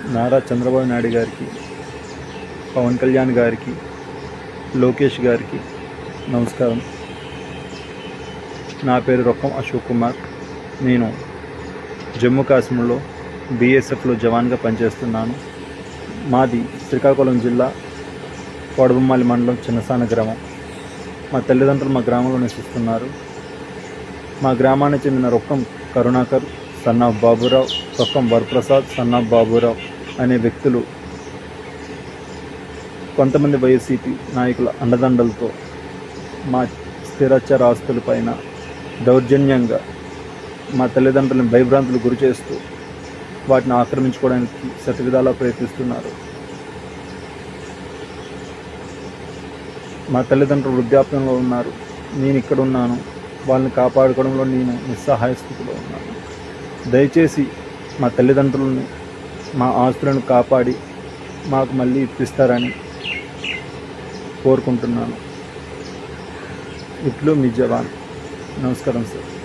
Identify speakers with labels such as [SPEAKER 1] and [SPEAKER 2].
[SPEAKER 1] నారా చంద్రబాబు నాయుడు గారికి, పవన్ కళ్యాణ్ గారికి, లోకేష్ గారికి నమస్కారం. నా పేరు రొక్కం అశోక్ కుమార్. నేను జమ్మూ కాశ్మీర్లో బీఎస్ఎఫ్లో జవాన్గా పనిచేస్తున్నాను. మాది శ్రీకాకుళం జిల్లా కోడబొమ్మాలి మండలం చిన్నసాన గ్రామం. మా తల్లిదండ్రులు మా గ్రామంలో నివసిస్తున్నారు. మా గ్రామానికి చెందిన రొక్కం కరుణాకర్, సన్నాఫ్ బాబురావు, రొక్కం వరప్రసాద్, సన్నాఫ్ బాబురావు అనే వ్యక్తులు కొంతమంది వైసీపీ నాయకుల అండదండలతో మా స్థిరచర ఆస్తులపైన దౌర్జన్యంగా మా తల్లిదండ్రులను భయభ్రాంతులు గురి చేస్తూ వాటిని ఆక్రమించుకోవడానికి శతవిధాలా ప్రయత్నిస్తున్నారు. మా తల్లిదండ్రులు వృద్ధాప్యంలో ఉన్నారు. నేను ఇక్కడ ఉన్నాను. వాళ్ళని కాపాడుకోవడంలో నేను నిస్సహాయ స్థితిలో ఉన్నాను. దయచేసి మా తల్లిదండ్రులని, మా ఆస్తులను కాపాడి మాకు మళ్ళీ ఇప్పిస్తారని కోరుకుంటున్నాను. ఇట్లు మీ జవాన్. నమస్కారం సార్.